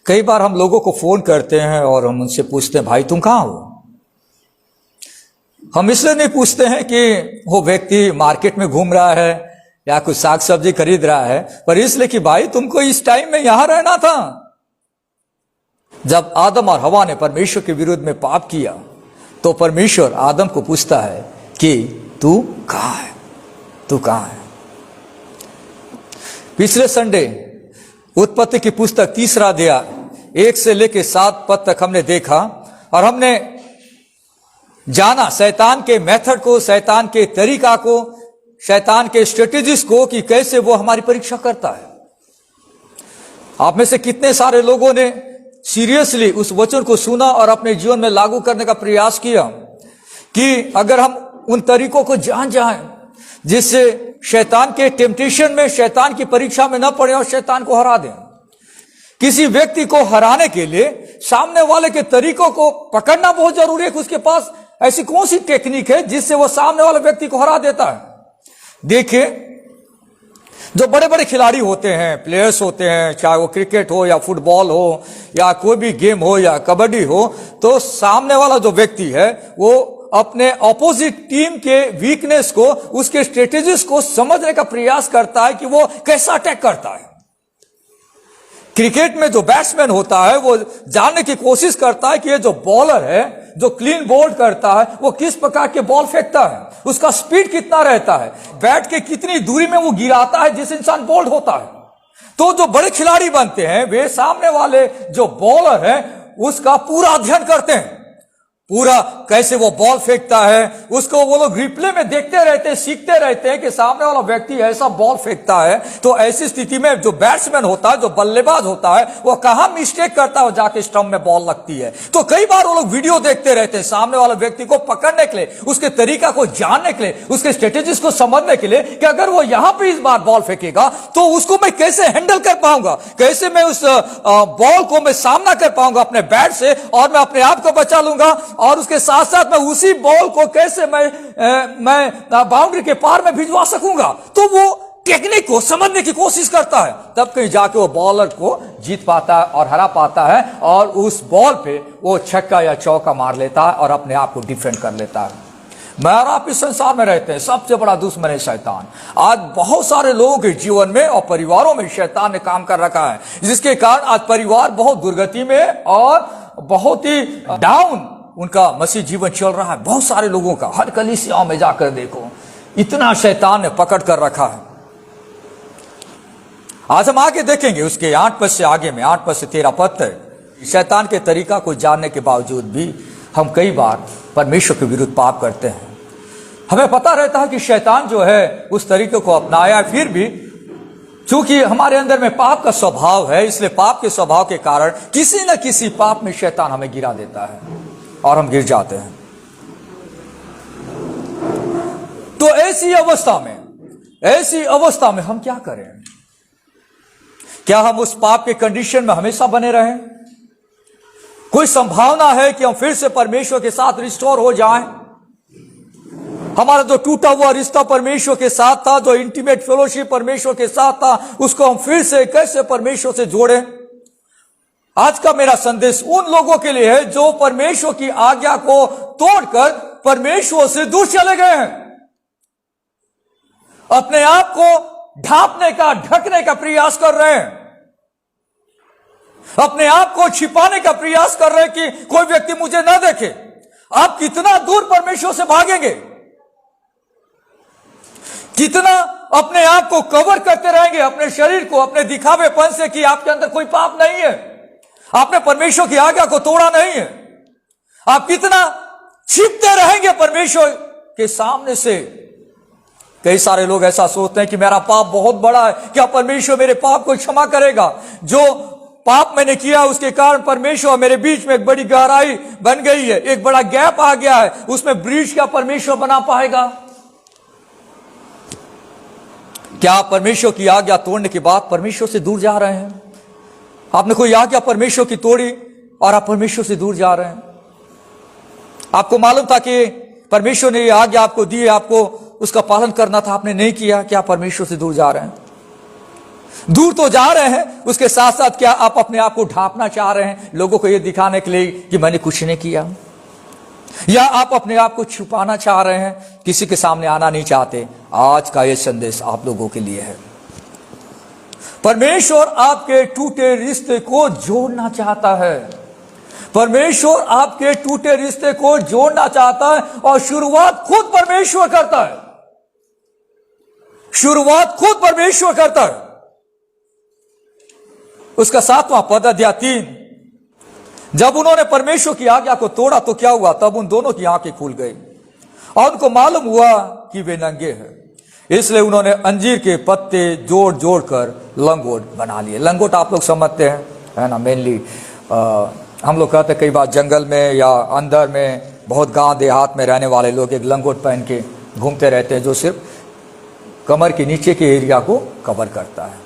कई बार हम लोगों को फोन करते हैं और हम उनसे पूछते हैं, भाई तुम कहाँ हो? हम इसलिए नहीं पूछते हैं कि वो व्यक्ति मार्केट में घूम रहा है या कुछ साग सब्जी खरीद रहा है, पर इसलिए कि भाई तुमको इस टाइम में यहां रहना था। जब आदम और हवा ने परमेश्वर के विरुद्ध में पाप किया तो परमेश्वर आदम को पूछता है कि तू कहाँ है, तू कहाँ है। पिछले संडे उत्पत्ति की पुस्तक 3 अध्याय 1 से लेकर 7 पद तक हमने देखा और हमने जाना शैतान के मेथड को, शैतान के तरीका को, शैतान के स्ट्रेटेजीज को कि कैसे वो हमारी परीक्षा करता है। आप में से कितने सारे लोगों ने सीरियसली उस वचन को सुना और अपने जीवन में लागू करने का प्रयास किया कि अगर हम उन तरीकों को जान जाएं जिससे शैतान के टेम्पटेशन में, शैतान की परीक्षा में न पड़े और शैतान को हरा दें। किसी व्यक्ति को हराने के लिए सामने वाले के तरीकों को पकड़ना बहुत जरूरी है कि उसके पास ऐसी कौन सी टेक्निक है जिससे वो सामने वाले व्यक्ति को हरा देता है। देखिए, जो बड़े बड़े खिलाड़ी होते हैं, प्लेयर्स होते हैं, चाहे वो क्रिकेट हो या फुटबॉल हो या कोई भी गेम हो या कबड्डी हो, तो सामने वाला जो व्यक्ति है वो अपने ऑपोजिट टीम के वीकनेस को, उसके स्ट्रेटेजीज को समझने का प्रयास करता है कि वो कैसा अटैक करता है। क्रिकेट में जो बैट्समैन होता है वो जानने की कोशिश करता है कि ये जो बॉलर है, जो क्लीन बोल्ड करता है, वो किस प्रकार के बॉल फेंकता है, उसका स्पीड कितना रहता है, बैट के कितनी दूरी में वो गिराता है जिस इंसान बोल्ड होता है। तो जो बड़े खिलाड़ी बनते हैं वे सामने वाले जो बॉलर है उसका पूरा अध्ययन करते हैं, पूरा कैसे वो बॉल फेंकता है उसको वो लोग रिप्ले में देखते रहते हैं, सीखते रहते हैं कि सामने वाला व्यक्ति ऐसा बॉल फेंकता है तो ऐसी स्थिति में जो बैट्समैन होता है, जो बल्लेबाज होता है, वो कहां मिस्टेक करता है, जाके स्टंप में बॉल लगती है। तो कई बार वो लोग वीडियो देखते रहते हैं सामने वाले व्यक्ति को पकड़ने के लिए, उसके तरीका को जानने के लिए, उसके स्ट्रेटेजीज को समझने के लिए कि अगर वो यहां पर इस बार बॉल फेंकेगा तो उसको मैं कैसे हैंडल कर पाऊंगा, कैसे मैं उस बॉल को मैं सामना कर पाऊंगा अपने बैट से और मैं अपने आप को बचा लूंगा और उसके साथ साथ मैं उसी बॉल को कैसे मैं बाउंड्री के पार में भिजवा सकूंगा। तो वो टेक्निक को समझने की कोशिश करता है, तब कहीं जाके वो बॉलर को जीत पाता है और हरा पाता है और उस बॉल पे वो छक्का या चौका मार लेता है और अपने आप को डिफेंड कर लेता है। मैं और आप इस संसार में रहते हैं, सबसे बड़ा दुश्मन है शैतान। आज बहुत सारे लोगों के जीवन में और परिवारों में शैतान ने काम कर रखा है, जिसके कारण आज परिवार बहुत दुर्गति में और बहुत ही डाउन उनका मसीह जीवन चल रहा है। बहुत सारे लोगों का, हर कलीसियाओं में जाकर देखो, इतना शैतान ने पकड़ कर रखा है। आज हम आगे देखेंगे उसके 8 पद से आगे में, 8 पद से 13 पद तक। शैतान के तरीका को जानने के बावजूद भी हम कई बार परमेश्वर के विरुद्ध पाप करते हैं। हमें पता रहता है कि शैतान जो है उस तरीके को अपनाया, फिर भी चूंकि हमारे अंदर में पाप का स्वभाव है, इसलिए पाप के स्वभाव के कारण किसी न किसी पाप में शैतान हमें गिरा देता है और हम गिर जाते हैं। तो ऐसी अवस्था में हम क्या करें? क्या हम उस पाप के कंडीशन में हमेशा बने रहें? कोई संभावना है कि हम फिर से परमेश्वर के साथ रिस्टोर हो जाएं? हमारा जो टूटा हुआ रिश्ता परमेश्वर के साथ था, जो इंटीमेट फेलोशिप परमेश्वर के साथ था, उसको हम फिर से कैसे परमेश्वर से जोड़ें? आज का मेरा संदेश उन लोगों के लिए है जो परमेश्वर की आज्ञा को तोड़कर परमेश्वर से दूर चले गए हैं, अपने आप को ढांपने का, ढकने का प्रयास कर रहे हैं, अपने आप को छिपाने का प्रयास कर रहे हैं कि कोई व्यक्ति मुझे ना देखे। आप कितना दूर परमेश्वर से भागेंगे, कितना अपने आप को कवर करते रहेंगे, अपने शरीर को, अपने दिखावेपन से कि आपके अंदर कोई पाप नहीं है, आपने परमेश्वर की आज्ञा को तोड़ा नहीं है। आप कितना छिपते रहेंगे परमेश्वर के सामने से। कई सारे लोग ऐसा सोचते हैं कि मेरा पाप बहुत बड़ा है, क्या परमेश्वर मेरे पाप को क्षमा करेगा? जो पाप मैंने किया उसके कारण परमेश्वर मेरे बीच में एक बड़ी गहराई बन गई है, एक बड़ा गैप आ गया है, उसमें ब्रिज क्या परमेश्वर बना पाएगा? क्या आप परमेश्वर की आज्ञा तोड़ने के बाद परमेश्वर से दूर जा रहे हैं? आपने कोई आज्ञा परमेश्वर की तोड़ी और आप परमेश्वर से दूर जा रहे हैं। आपको मालूम था कि परमेश्वर ने ये आज्ञा आपको दी है, आपको उसका पालन करना था, आपने नहीं किया, क्या परमेश्वर से दूर जा रहे हैं? दूर तो जा रहे हैं, उसके साथ साथ क्या आप अपने आप को ढांपना चाह रहे हैं, लोगों को यह दिखाने के लिए कि मैंने कुछ नहीं किया, या आप अपने आप को छुपाना चाह रहे हैं, किसी के सामने आना नहीं चाहते। आज का यह संदेश आप लोगों के लिए है। परमेश्वर आपके टूटे रिश्ते को जोड़ना चाहता है। परमेश्वर आपके टूटे रिश्ते को जोड़ना चाहता है, और शुरुआत खुद परमेश्वर करता है। शुरुआत खुद परमेश्वर करता है। उसका 7वां पद, अध्याय 3, जब उन्होंने परमेश्वर की आज्ञा को तोड़ा तो क्या हुआ? तब उन दोनों की आंखें खुल गई और उनको मालूम हुआ कि वे नंगे हैं। इसलिए उन्होंने अंजीर के पत्ते जोड़ जोड़ कर लंगोट बना लिए। लंगोट आप लोग समझते हैं, है ना? मेनली हम लोग कहते हैं कई बार जंगल में या अंदर में बहुत गांव देहात में रहने वाले लोग एक लंगोट पहन के घूमते रहते हैं, जो सिर्फ कमर के नीचे के एरिया को कवर करता है।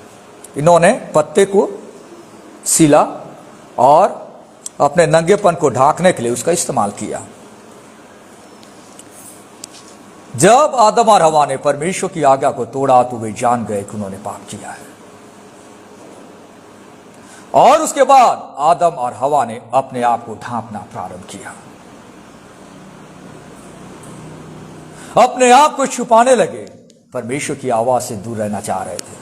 इन्होंने पत्ते को सिला और अपने नंगेपन को ढांकने के लिए उसका इस्तेमाल किया। जब आदम और हवा ने परमेश्वर की आज्ञा को तोड़ा तो वे जान गए कि उन्होंने पाप किया है, और उसके बाद आदम और हवा ने अपने आप को ढांपना प्रारंभ किया, अपने आप को छुपाने लगे, परमेश्वर की आवाज से दूर रहना चाह रहे थे।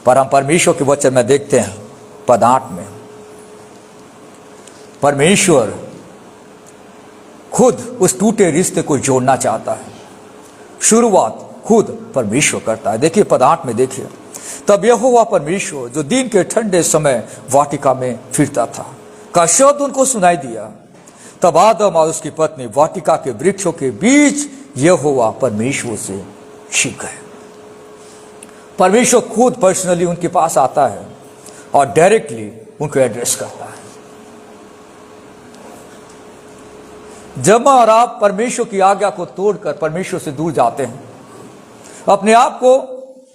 पर हम परमेश्वर के वचन में देखते हैं, पद 8 में, परमेश्वर खुद उस टूटे रिश्ते को जोड़ना चाहता है। शुरुआत खुद परमेश्वर करता है। देखिए पद 8 में देखिए, तब यहोवा परमेश्वर जो दिन के ठंडे समय वाटिका में फिरता था का शब्द उनको सुनाई दिया। तब आदम और उसकी पत्नी वाटिका के वृक्षों के बीच यहोवा परमेश्वर से छिप गए। परमेश्वर खुद पर्सनली उनके पास आता है और डायरेक्टली उनको एड्रेस करता है। जब और आप परमेश्वर की आज्ञा को तोड़कर परमेश्वर से दूर जाते हैं, अपने आप को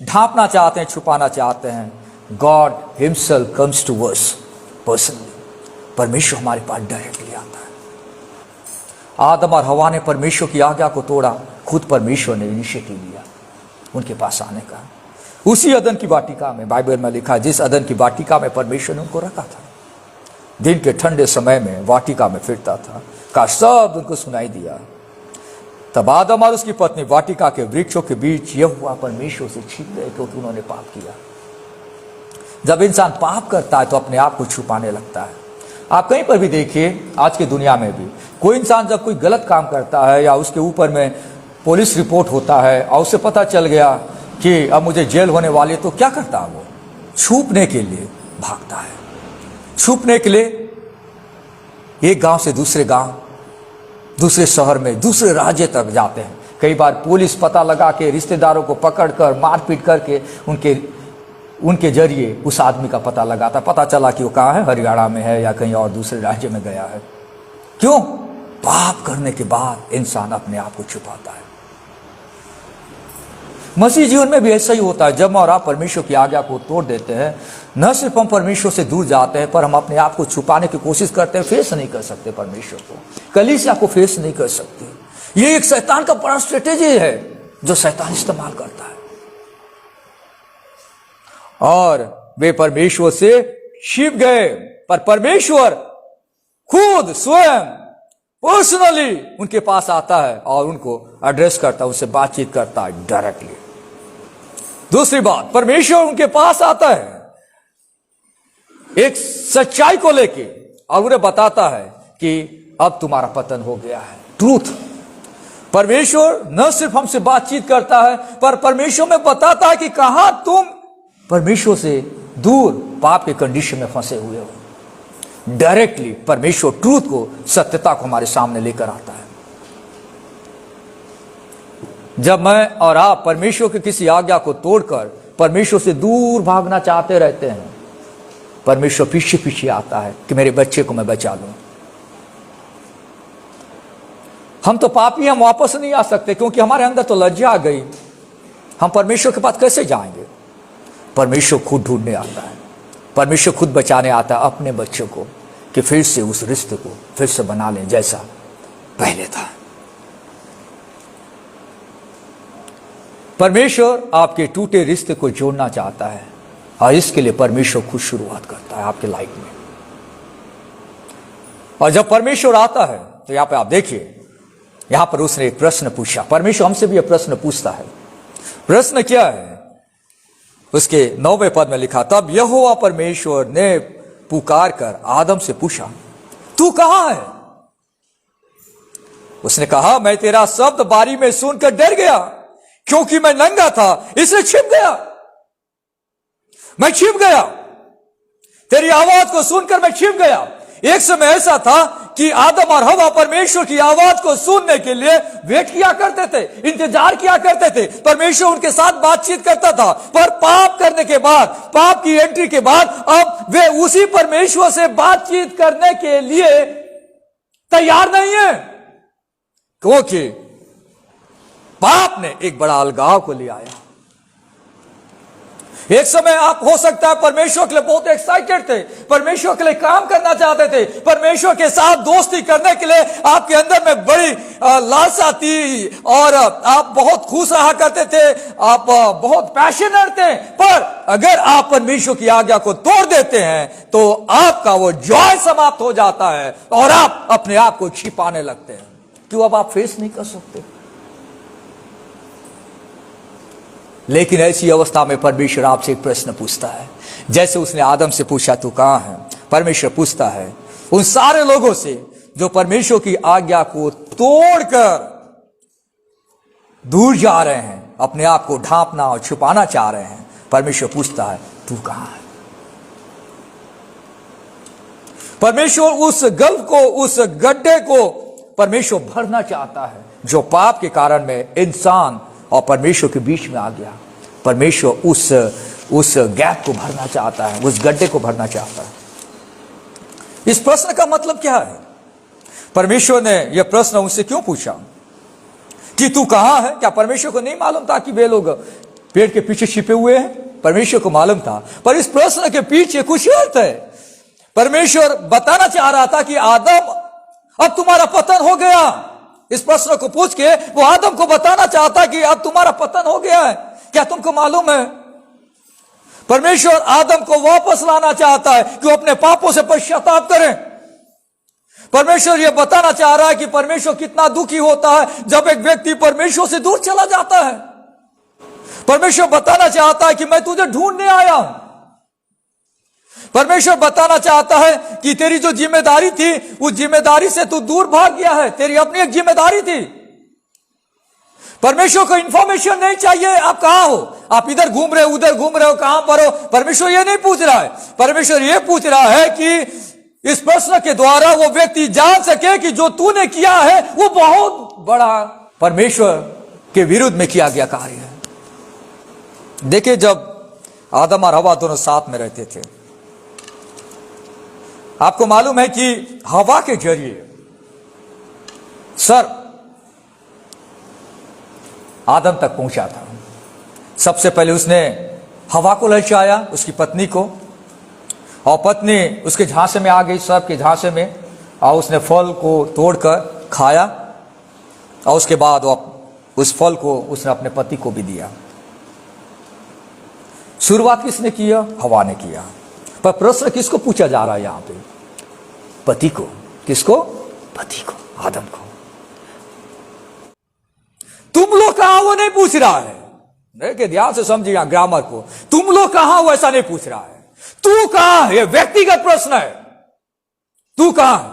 ढांपना चाहते हैं, छुपाना चाहते हैं, God himself comes to us personally. परमेश्वर हमारे पास डायरेक्टली आता है। आदम और हवा ने परमेश्वर की आज्ञा को तोड़ा, खुद परमेश्वर ने इनिशिएटिव लिया उनके पास आने का। उसी अदन की वाटिका में, बाइबल में लिखा, जिस अदन की वाटिका में परमेश्वर ने उनको रखा था, दिन के ठंडे समय में वाटिका में फिरता था, का शब्द उनको सुनाई दिया। तब आदम और उसकी पत्नी वाटिका के वृक्षों के बीच यहोवा परमेश्वर से छिप गए, क्योंकि उन्होंने पाप किया। जब इंसान पाप करता है तो अपने आप को छुपाने लगता है। आप कहीं पर भी देखिए, आज की दुनिया में भी कोई इंसान जब कोई गलत काम करता है या उसके ऊपर में पुलिस रिपोर्ट होता है और उसे पता चल गया कि अब मुझे जेल होने वाली है, तो क्या करता है? वो छुपने के लिए भागता है। छुपने के लिए एक गांव से दूसरे गांव, दूसरे शहर में, दूसरे राज्य तक जाते हैं। कई बार पुलिस पता लगा के रिश्तेदारों को पकड़कर मारपीट करके उनके जरिए उस आदमी का पता लगाता। पता चला कि वो कहाँ है, हरियाणा में है या कहीं और दूसरे राज्य में गया है। क्यों? पाप करने के बाद इंसान अपने आप को छुपाता है। मसीह जीवन में भी ऐसा ही होता है। जब और आप परमेश्वर की आज्ञा को तोड़ देते हैं, न सिर्फ हम परमेश्वर से दूर जाते हैं, पर हम अपने आप को छुपाने की कोशिश करते हैं। फेस नहीं कर सकते परमेश्वर को, कलीसिया को फेस नहीं कर सकते। ये एक शैतान का बड़ा स्ट्रेटेजी है जो शैतान इस्तेमाल करता है, और वे परमेश्वर से छिप गए। पर परमेश्वर खुद स्वयं पर्सनली उनके पास आता है और उनको एड्रेस करता है, उनसे बातचीत करता है डायरेक्टली। दूसरी बात, परमेश्वर उनके पास आता है एक सच्चाई को लेके और उन्हें बताता है कि अब तुम्हारा पतन हो गया है। ट्रूथ। परमेश्वर न सिर्फ हमसे बातचीत करता है, पर परमेश्वर में बताता है कि कहां तुम परमेश्वर से दूर पाप के कंडीशन में फंसे हुए हो। डायरेक्टली परमेश्वर ट्रूथ को, सत्यता को हमारे सामने लेकर आता है। जब मैं और आप परमेश्वर की किसी आज्ञा को तोड़कर परमेश्वर से दूर भागना चाहते रहते हैं, परमेश्वर पीछे पीछे आता है कि मेरे बच्चे को मैं बचा लूं। हम तो पापी, हम वापस नहीं आ सकते, क्योंकि हमारे अंदर तो लज्जा आ गई। हम परमेश्वर के पास कैसे जाएंगे? परमेश्वर खुद ढूंढने आता है, परमेश्वर खुद बचाने आता है अपने बच्चों को, कि फिर से उस रिश्ते को फिर से बना लें जैसा पहले था। परमेश्वर आपके टूटे रिश्ते को जोड़ना चाहता है, और इसके लिए परमेश्वर खुद शुरुआत करता है आपके लाइफ में। और जब परमेश्वर आता है तो यहां पे आप देखिए, यहां पर उसने एक प्रश्न पूछा। परमेश्वर हमसे भी यह प्रश्न पूछता है। प्रश्न क्या है? उसके 9वें पद में लिखा, तब यहोवा परमेश्वर ने पुकार कर आदम से पूछा, तू कहां है? उसने कहा, मैं तेरा शब्द बारी में सुनकर डर गया, क्योंकि मैं नंगा था इसलिए छिप गया। मैं छिप गया, तेरी आवाज को सुनकर मैं छिप गया। एक समय ऐसा था कि आदम और हवा परमेश्वर की आवाज को सुनने के लिए वेट किया करते थे, इंतजार किया करते थे। परमेश्वर उनके साथ बातचीत करता था, पर पाप करने के बाद, पाप की एंट्री के बाद अब वे उसी परमेश्वर से बातचीत करने के लिए तैयार नहीं है, क्योंकि पाप ने एक बड़ा अलगाव को ले आया। एक समय आप हो सकता है परमेश्वर के लिए बहुत एक्साइटेड थे, परमेश्वर के लिए काम करना चाहते थे, परमेश्वर के साथ दोस्ती करने के लिए आपके अंदर में बड़ी लालसा थी और आप बहुत खुश रहा करते थे, आप बहुत पैशनेट थे। पर अगर आप परमेश्वर की आज्ञा को तोड़ देते हैं तो आपका वो जॉय समाप्त हो जाता है और आप अपने आप को छिपाने लगते हैं। क्यों? अब आप फेस नहीं कर सकते। लेकिन ऐसी अवस्था में परमेश्वर आपसे एक प्रश्न पूछता है, जैसे उसने आदम से पूछा, तू कहां है? परमेश्वर पूछता है उन सारे लोगों से जो परमेश्वर की आज्ञा को तोड़कर दूर जा रहे हैं, अपने आप को ढांपना और छुपाना चाह रहे हैं। परमेश्वर पूछता है, तू कहां है? परमेश्वर उस गल्फ को, उस गड्ढे को परमेश्वर भरना चाहता है जो पाप के कारण में इंसान और परमेश्वर के बीच में आ गया। परमेश्वर उस गैप को भरना चाहता है, उस गड्ढे को भरना चाहता है। इस प्रश्न का मतलब क्या है? परमेश्वर ने यह प्रश्न उनसे क्यों पूछा कि तू कहां है? क्या परमेश्वर को नहीं मालूम था कि वे लोग पेड़ के पीछे छिपे हुए हैं? परमेश्वर को मालूम था, पर इस प्रश्न के पीछे कुछ अर्थ है। परमेश्वर बताना चाह रहा था कि आदम, अब तुम्हारा पतन हो गया। इस प्रश्न को पूछ के वो आदम को बताना चाहता कि अब तुम्हारा पतन हो गया है। क्या तुमको मालूम है? परमेश्वर आदम को वापस लाना चाहता है कि वो अपने पापों से पश्चाताप करें। परमेश्वर यह बताना चाह रहा है कि परमेश्वर कितना दुखी होता है जब एक व्यक्ति परमेश्वर से दूर चला जाता है। परमेश्वर बताना चाहता है कि मैं तुझे ढूंढने आया हूं। परमेश्वर बताना चाहता है कि तेरी जो जिम्मेदारी थी, उस जिम्मेदारी से तू दूर भाग गया है। तेरी अपनी एक जिम्मेदारी थी। परमेश्वर को इंफॉर्मेशन नहीं चाहिए आप कहां हो, आप इधर घूम रहे हो, उधर घूम रहे हो, कहां पर हो। परमेश्वर ये नहीं पूछ रहा है। परमेश्वर ये पूछ रहा है कि इस प्रश्न के द्वारा वो व्यक्ति जान सके कि जो तूने किया है वो बहुत बड़ा परमेश्वर के विरुद्ध में किया गया कार्य है। देखिए, जब आदम और हवा दोनों साथ में रहते थे, आपको मालूम है कि हवा के जरिए सर आदम तक पहुंचा था। सबसे पहले उसने हवा को ललचाया, उसकी पत्नी को, और पत्नी उसके झांसे में आ गई, सर्प के झांसे में, और उसने फल को तोड़कर खाया, और उसके बाद उस फल को उसने अपने पति को भी दिया। शुरुआत किसने किया? हवा ने किया। पर प्रश्न किसको पूछा जा रहा है यहां पे? पति को। किसको? पति को, आदम को। तुम लोग कहां, वो नहीं पूछ रहा है। देखिए, ध्यान से समझिए ग्रामर को। तुम लोग कहां, वो ऐसा नहीं पूछ रहा है। तू कहां है, व्यक्तिगत प्रश्न है। तू कहां है?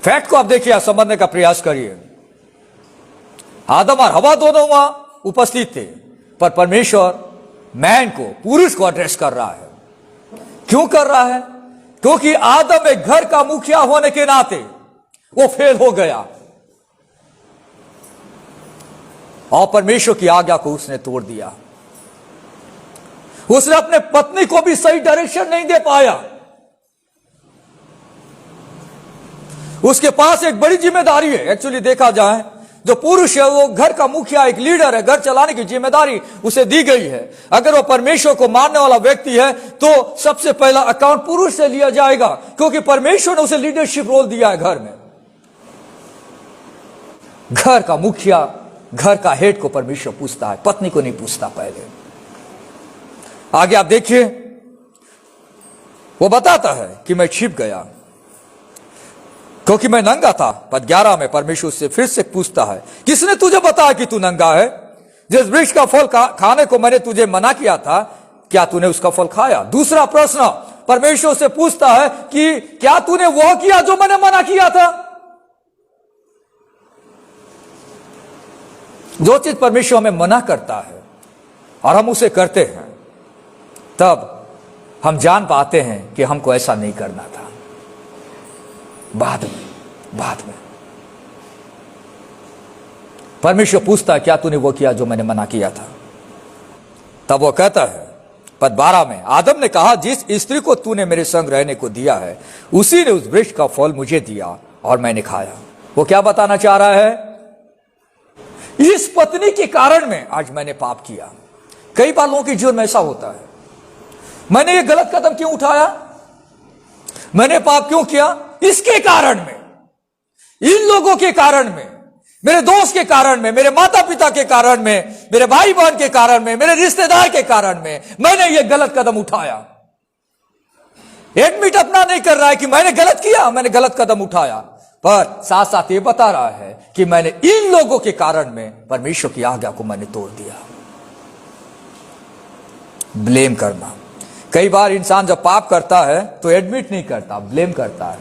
फैक्ट को आप देखिए, समझने का प्रयास करिए। आदम और हवा दोनों वहां उपस्थित थे, पर परमेश्वर मैन को, पुरुष को एड्रेस कर रहा है। क्यों कर रहा है? क्योंकि आदम एक घर का मुखिया होने के नाते वो फेल हो गया और परमेश्वर की आज्ञा को उसने तोड़ दिया। उसने अपने पत्नी को भी सही डायरेक्शन नहीं दे पाया। उसके पास एक बड़ी जिम्मेदारी है। एक्चुअली देखा जाए, जो पुरुष है वो घर का मुखिया, एक लीडर है, घर चलाने की जिम्मेदारी उसे दी गई है। अगर वो परमेश्वर को मानने वाला व्यक्ति है तो सबसे पहला अकाउंट पुरुष से लिया जाएगा, क्योंकि परमेश्वर ने उसे लीडरशिप रोल दिया है घर में। घर का मुखिया, घर का हेड को परमेश्वर पूछता है, पत्नी को नहीं पूछता पहले। आगे आप देखिए, वो बताता है कि मैं छिप गया क्योंकि मैं नंगा था। पद 11 में परमेश्वर से फिर से पूछता है, किसने तुझे बताया कि तू नंगा है? जिस वृक्ष का फल खाने को मैंने तुझे मना किया था, क्या तूने उसका फल खाया? दूसरा प्रश्न परमेश्वर से पूछता है कि क्या तूने वह किया जो मैंने मना किया था? जो चीज परमेश्वर हमें मना करता है और हम उसे करते हैं, तब हम जान पाते हैं कि हमको ऐसा नहीं करना था। बाद में परमेश्वर पूछता है, क्या तूने वो किया जो मैंने मना किया था? तब वो कहता है पद 12 में, आदम ने कहा, जिस स्त्री को तूने मेरे संग रहने को दिया है उसी ने उस वृक्ष का फल मुझे दिया और मैंने खाया। वो क्या बताना चाह रहा है? इस पत्नी के कारण में आज मैंने पाप किया। कई बार लोगों के जीवन में ऐसा होता है, मैंने ये गलत कदम क्यों उठाया, मैंने पाप क्यों किया? इसके कारण में, इन लोगों के कारण में, मेरे दोस्त के कारण में, मेरे माता पिता के कारण में, मेरे भाई बहन के कारण में, मेरे रिश्तेदार के कारण में मैंने ये गलत कदम उठाया। एडमिट अपना नहीं कर रहा है कि मैंने गलत किया, मैंने गलत कदम उठाया, पर साथ साथ ये बता रहा है कि मैंने इन लोगों के कारण में परमेश्वर की आज्ञा को मैंने तोड़ दिया। ब्लेम करना। कई बार इंसान जब पाप करता है तो एडमिट नहीं करता, ब्लेम करता है।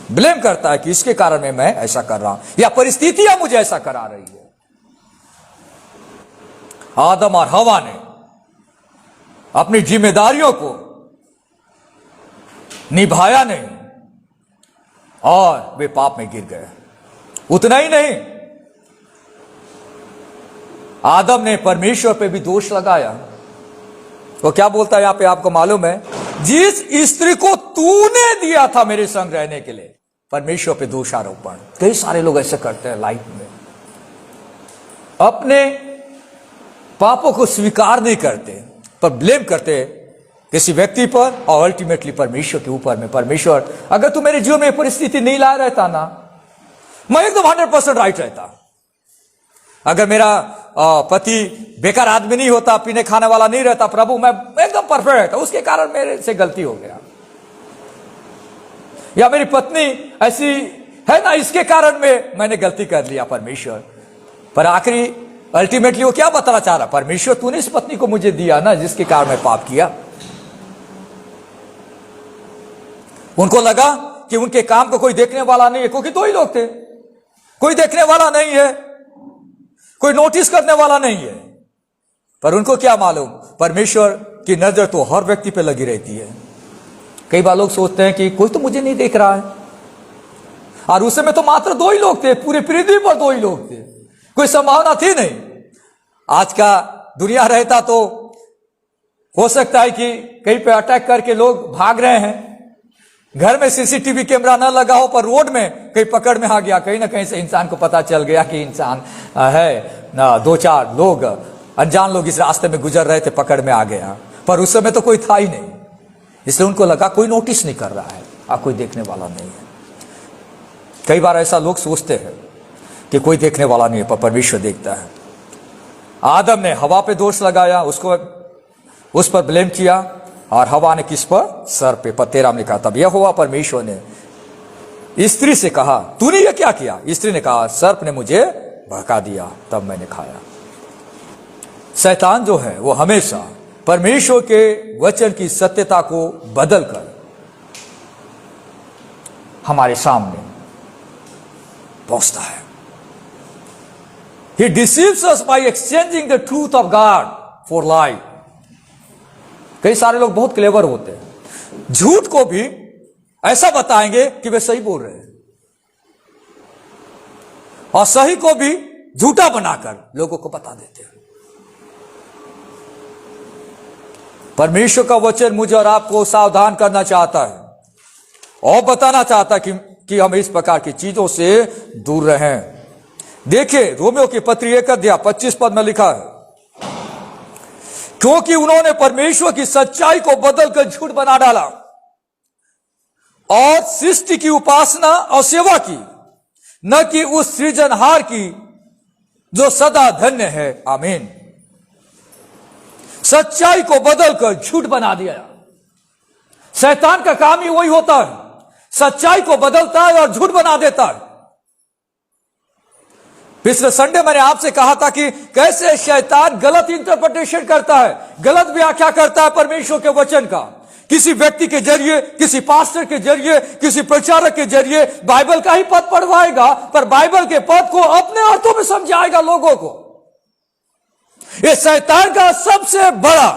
ब्लेम करता है कि इसके कारण में मैं ऐसा कर रहा हूं या परिस्थितियां मुझे ऐसा करा रही है। आदम और हवा ने अपनी जिम्मेदारियों को निभाया नहीं और वे पाप में गिर गए। उतना ही नहीं, आदम ने परमेश्वर पे भी दोष लगाया। वो क्या बोलता है यहां पे, आपको मालूम है? जिस स्त्री को तूने दिया था मेरे संग रहने के लिए, परमेश्वर पे दोषारोपण। कई सारे लोग ऐसे करते हैं लाइफ में, अपने पापों को स्वीकार नहीं करते पर ब्लेम करते किसी व्यक्ति पर और अल्टीमेटली परमेश्वर के ऊपर में। परमेश्वर, अगर तू मेरे जीवन में परिस्थिति नहीं ला रहता ना, मैं एकदम 100% राइट रहता। अगर मेरा पति बेकार आदमी नहीं होता, पीने खाने वाला नहीं रहता, प्रभु मैं एकदम परफेक्ट रहता, उसके कारण मेरे से गलती हो गया। या मेरी पत्नी ऐसी है ना, इसके कारण में मैंने गलती कर लिया परमेश्वर। पर आखिरी अल्टीमेटली वो क्या बताना चाह रहा? परमेश्वर तूने इस पत्नी को मुझे दिया ना जिसके कारण मैं पाप किया। उनको लगा कि उनके काम को कोई देखने वाला नहीं है, क्योंकि दो ही लोग थे, कोई देखने वाला नहीं है, कोई नोटिस करने वाला नहीं है। पर उनको क्या मालूम, परमेश्वर की नजर तो हर व्यक्ति पे लगी रहती है। कई बार लोग सोचते हैं कि कोई तो मुझे नहीं देख रहा है, और उस समय तो मात्र दो ही लोग थे, पूरे पृथ्वी पर दो ही लोग थे, कोई संभावना थी नहीं। आज का दुनिया रहता तो हो सकता है कि कहीं पे अटैक करके लोग भाग रहे हैं, घर में सीसीटीवी कैमरा ना लगा हो, पर रोड में कहीं पकड़ में आ गया, कहीं ना कहीं से इंसान को पता चल गया कि इंसान है ना, दो चार लोग अनजान लोग इस रास्ते में गुजर रहे थे, पकड़ में आ गया। पर उस समय तो कोई था ही नहीं, इसलिए उनको लगा कोई नोटिस नहीं कर रहा है, अब कोई देखने वाला नहीं है। कई बार ऐसा लोग सोचते हैं कि कोई देखने वाला नहीं है, पर परमेश्वर देखता है। आदम ने हवा पे दोष लगाया, उसको उस पर ब्लेम किया, और हवा ने किस पर? सर पे। पद 13 में कहा, तब यह हुआ परमेश्वर ने स्त्री से कहा, तूने यह क्या किया? स्त्री ने कहा, सर्प ने मुझे भड़का दिया, तब मैंने खाया। शैतान जो है वो हमेशा परमेश्वर के वचन की सत्यता को बदलकर हमारे सामने पहुंचता है। He deceives us by exchanging the truth of God for lie. कई सारे लोग बहुत क्लेवर होते हैं, झूठ को भी ऐसा बताएंगे कि वे सही बोल रहे हैं, और सही को भी झूठा बनाकर लोगों को बता देते हैं। परमेश्वर का वचन मुझे और आपको सावधान करना चाहता है और बताना चाहता है कि हम इस प्रकार की चीजों से दूर रहें। देखिए, रोमियो की पत्री 1 अध्याय 25 पद में लिखा है, क्योंकि उन्होंने परमेश्वर की सच्चाई को बदलकर झूठ बना डाला और सृष्टि की उपासना और सेवा की, न कि उस सृजनहार की जो सदा धन्य है। आमीन। सच्चाई को बदलकर झूठ बना दिया। शैतान का काम ही वही होता है, सच्चाई को बदलता है और झूठ बना देता है। पिछले संडे मैंने आपसे कहा था कि कैसे शैतान गलत इंटरप्रिटेशन करता है, गलत व्याख्या करता है परमेश्वर के वचन का। किसी व्यक्ति के जरिए, किसी पास्टर के जरिए, किसी प्रचारक के जरिए बाइबल का ही पद पढ़वाएगा, पर बाइबल के पद को अपने अर्थों में समझाएगा लोगों को। यह शैतान का सबसे बड़ा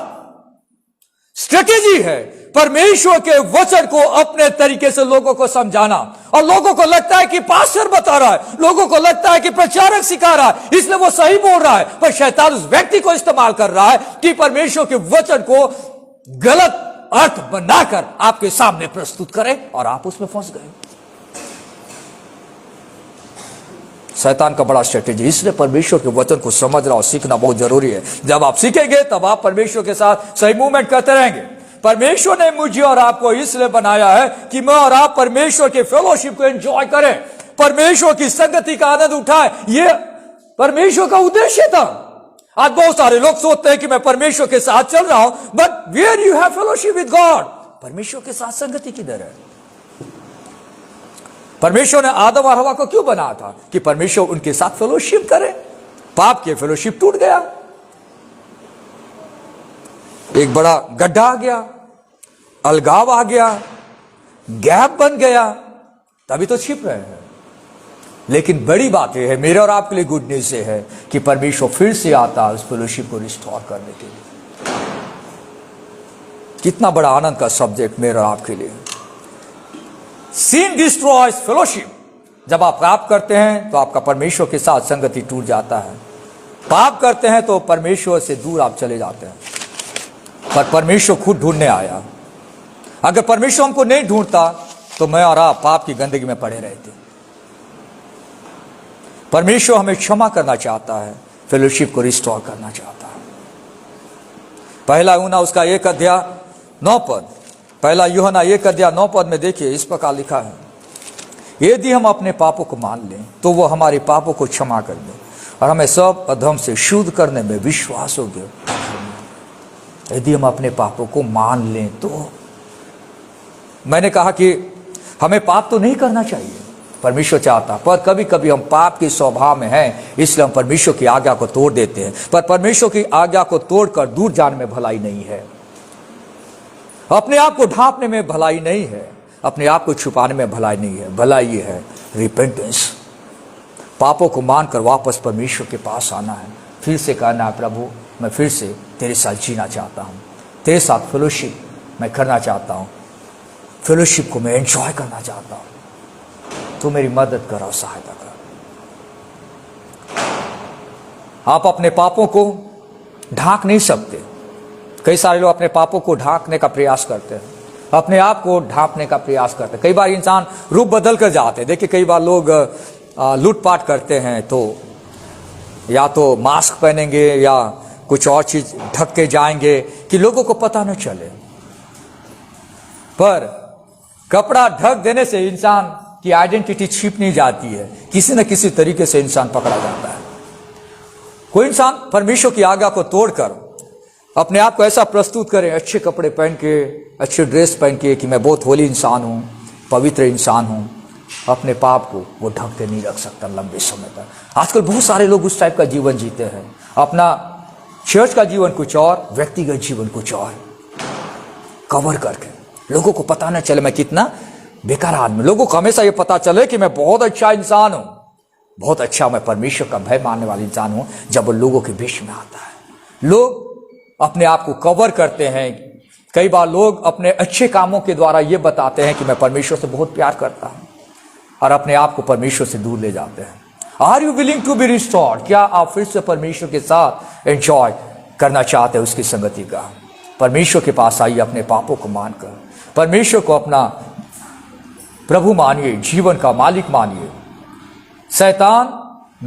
स्ट्रेटेजी है, परमेश्वर के वचन को अपने तरीके से लोगों को समझाना। और लोगों को लगता है कि पास्टर बता रहा है, लोगों को लगता है कि प्रचारक सिखा रहा है, इसलिए वो सही बोल रहा है, पर शैतान उस व्यक्ति को इस्तेमाल कर रहा है कि परमेश्वर के वचन को गलत अर्थ बनाकर आपके सामने प्रस्तुत करे और आप उसमें फंस गए। शैतान का बड़ा स्ट्रेटेजी, इसलिए परमेश्वर के वचन को समझना और सीखना बहुत जरूरी है। जब आप सीखेंगे तब आप परमेश्वर के साथ सही मूवमेंट करते रहेंगे। परमेश्वर ने मुझे और आपको इसलिए बनाया है कि मैं और आप परमेश्वर के फेलोशिप को एंजॉय करें, परमेश्वर की संगति का आनंद उठाएं। यह परमेश्वर का उद्देश्य था। आज बहुत सारे लोग सोचते हैं कि मैं परमेश्वर के साथ चल रहा हूं, but where you have fellowship with God, परमेश्वर के साथ संगति किधर है? परमेश्वर ने आदम और हवा को क्यों बनाया था? कि परमेश्वर उनके साथ फेलोशिप करे। पाप के फेलोशिप टूट गया, एक बड़ा गड्ढा आ गया, अलगाव आ गया, गैप बन गया, तभी तो छिप रहे हैं। लेकिन बड़ी बात यह है, मेरे और आपके लिए गुड न्यूज़ ये है कि परमेश्वर फिर से आता है उस फेलोशिप को रिस्टोर करने के लिए। कितना बड़ा आनंद का सब्जेक्ट मेरे और आपके लिए। Sin destroys fellowship। जब आप पाप करते हैं तो आपका परमेश्वर के साथ संगति टूट जाता है। पाप करते हैं तो परमेश्वर से दूर आप चले जाते हैं। पर परमेश्वर खुद ढूंढने आया। अगर परमेश्वर हमको नहीं ढूंढता तो मैं और आप पाप की गंदगी में पड़े रहते। परमेश्वर हमें क्षमा करना चाहता है, फेलोशिप को रिस्टोर करना चाहता है। पहला यूहन्ना उसका 1:9 पहला यूहन्ना 1:9 में देखिए, इस प्रकार लिखा है, यदि हम अपने पापों को मान लें तो वो हमारे पापों को क्षमा कर दे और हमें सब अधर्म से शुद्ध करने में विश्वास योग्य। यदि हम अपने पापों को मान लें तो, मैंने कहा कि हमें पाप तो नहीं करना चाहिए, परमेश्वर चाहता, पर कभी कभी हम पाप के स्वभाव में हैं, इसलिए हम परमेश्वर की आज्ञा को तोड़ देते हैं। पर परमेश्वर की आज्ञा को तोड़कर दूर जाने में भलाई नहीं है, अपने आप को ढांपने में भलाई नहीं है, अपने आप को छुपाने में भलाई नहीं है। भलाई ये है रिपेंटेंस, पापों को मानकर वापस परमेश्वर के पास आना है, फिर से कहना है, प्रभु मैं फिर से तेरे साथ जीना चाहता हूँ, तेरे साथ फेलोशिप मैं करना चाहता हूँ, फेलोशिप को मैं एंजॉय करना चाहता हूँ, तो मेरी मदद कर और सहायता कर। आप अपने पापों को ढांक नहीं सकते। कई सारे लोग अपने पापों को ढांकने का प्रयास करते हैं, अपने आप को ढांकने का प्रयास करते हैं। कई बार इंसान रूप बदल कर जाते हैं। देखिए, कई बार लोग लूटपाट करते हैं तो या तो मास्क पहनेंगे या कुछ और चीज ढक के जाएंगे कि लोगों को पता न चले। पर कपड़ा ढक देने से इंसान की आइडेंटिटी छिप नहीं जाती है, किसी न किसी तरीके से इंसान पकड़ा जाता है। कोई इंसान परमेश्वर की आज्ञा को तोड़कर अपने आप को ऐसा प्रस्तुत करे, अच्छे कपड़े पहन के, अच्छे ड्रेस पहन के, कि मैं बहुत होली इंसान हूँ, पवित्र इंसान हूँ, अपने पाप को वो ढक के नहीं रख सकता लंबे समय तक। आजकल बहुत सारे लोग उस टाइप का जीवन जीते हैं, अपना चर्च का जीवन कुछ और, व्यक्तिगत जीवन कुछ और, कवर करके लोगों को पता न चले मैं कितना बेकार आदमी। लोगों को हमेशा ये पता चले कि मैं बहुत अच्छा इंसान हूं, बहुत अच्छा, मैं परमेश्वर का भय मानने वाला इंसान हूं। जब वो लोगों के बीच में आता है, लोग अपने आप को कवर करते हैं। कई बार लोग अपने अच्छे कामों के द्वारा ये बताते हैं कि मैं परमेश्वर से बहुत प्यार करता हूं, और अपने आप को परमेश्वर से दूर ले जाते हैं। Are you willing to be restored? क्या आप फिर से परमेश्वर के साथ एंजॉय करना चाहते हैं उसकी संगति का? परमेश्वर के पास आइए, अपने पापों को मानकर परमेश्वर को अपना प्रभु मानिए, जीवन का मालिक मानिए। शैतान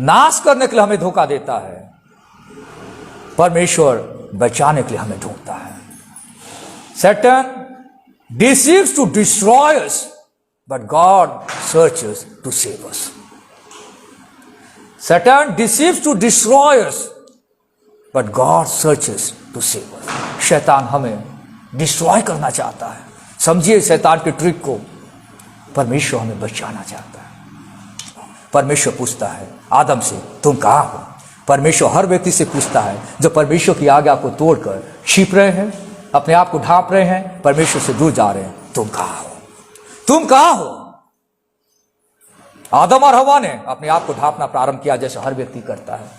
नाश करने के लिए हमें धोखा देता है, परमेश्वर बचाने के लिए हमें ढूंढता है। Satan deceives to destroy us, but God searches to save us. Satan deceives to destroy us, but God searches to save us. शैतान हमें डिस्ट्रॉय करना चाहता है। समझिए शैतान के ट्रिक को। परमेश्वर हमें बचाना चाहता है। परमेश्वर पूछता है आदम से, तुम कहाँ हो? परमेश्वर हर व्यक्ति से पूछता है जो परमेश्वर की आज्ञा को तोड़कर छिप रहे हैं, अपने आप को ढांप रहे हैं, परमेश्वर से दूर जा रहे हैं, तुम कहाँ हो? तुम कहाँ हो? आदम और हवा ने अपने आप को ढांपना प्रारंभ किया जैसे हर व्यक्ति करता है।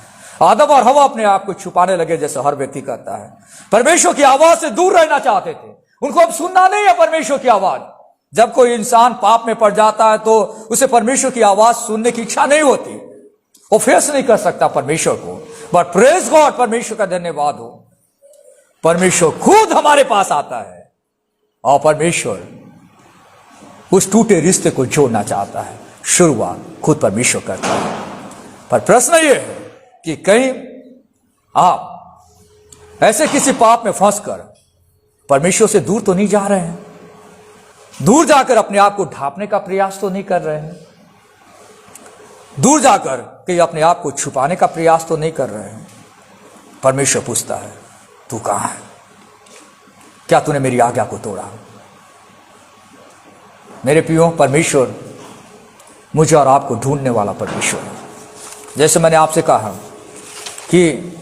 आदम और हवा अपने आप को छुपाने लगे जैसे हर व्यक्ति करता है। परमेश्वर की आवाज से दूर रहना चाहते थे। उनको अब सुनना नहीं है परमेश्वर की आवाज। जब कोई इंसान पाप में पड़ जाता है तो उसे परमेश्वर की आवाज सुनने की इच्छा नहीं होती। वो फेस नहीं कर सकता परमेश्वर को। बट प्रेज गॉड, परमेश्वर का धन्यवाद हो, परमेश्वर खुद हमारे पास आता है और परमेश्वर उस टूटे रिश्ते को जोड़ना चाहता है। शुरुआत खुद परमेश्वर करता है। पर प्रश्न यह है कि कहीं आप ऐसे किसी पाप में फंसकर परमेश्वर से दूर तो नहीं जा रहे हैं? दूर जाकर अपने आप को ढांपने का प्रयास तो नहीं कर रहे हैं? दूर जाकर कहीं अपने आप को छुपाने का प्रयास तो नहीं कर रहे हैं? परमेश्वर पूछता है तू कहां है? क्या तूने मेरी आज्ञा को तोड़ा? मेरे प्रियो, परमेश्वर मुझे और आपको ढूंढने वाला परमेश्वर है। जैसे मैंने आपसे कहा कि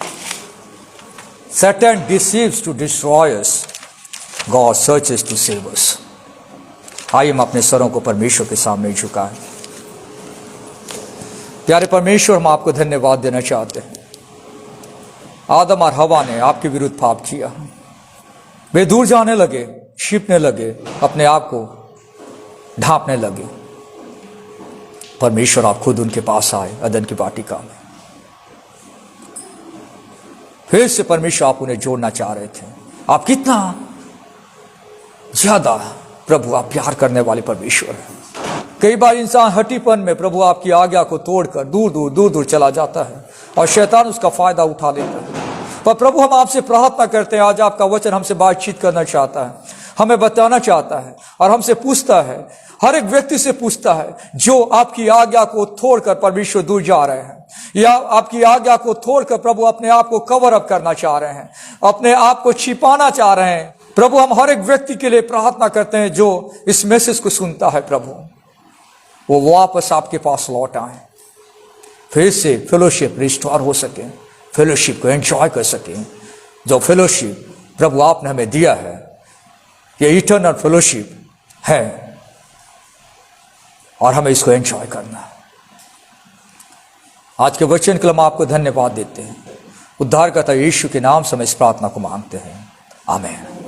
Satan deceives to destroy us, God searches to save us। आइए हम अपने सरों को परमेश्वर के सामने झुकाएं। प्यारे परमेश्वर, हम आपको धन्यवाद देना चाहते हैं। आदम और हवा ने आपके विरुद्ध पाप किया। वे दूर जाने लगे, छिपने लगे, अपने आप को ढांपने लगे। परमेश्वर आप खुद उनके पास आए अदन की वाटिका में। फिर से परमेश्वर आप उन्हें जोड़ना चाह रहे थे। आप कितना ज्यादा प्रभु आप प्यार करने वाले परमेश्वर हैं। कई बार इंसान हटीपन में प्रभु आपकी आज्ञा को तोड़कर दूर दूर चला जाता है और शैतान उसका फायदा उठा लेता है। पर प्रभु, हम आपसे प्रार्थना करते हैं, आज आपका वचन हमसे बातचीत करना चाहता है, हमें बताना चाहता है और हमसे पूछता है, हर एक व्यक्ति से पूछता है जो आपकी आज्ञा को तोड़कर परमेश्वर दूर जा रहे हैं या आपकी आज्ञा को तोड़कर प्रभु अपने आप को कवर अप करना चाह रहे हैं, अपने आप को छिपाना चाह रहे हैं। प्रभु, हम हर एक व्यक्ति के लिए प्रार्थना करते हैं जो इस मैसेज को सुनता है, प्रभु वो वापस आपके पास लौट आए, फिर से फेलोशिप रिस्टोर हो सके, फेलोशिप को एंजॉय कर सके। जो फेलोशिप प्रभु आपने हमें दिया है, ये इटर्नल फेलोशिप है और हमें इसको एंजॉय करना है। आज के वचन के लिए हम आपको धन्यवाद देते हैं। उद्धारकर्ता यीशु के नाम से हम इस प्रार्थना को मांगते हैं, आमीन।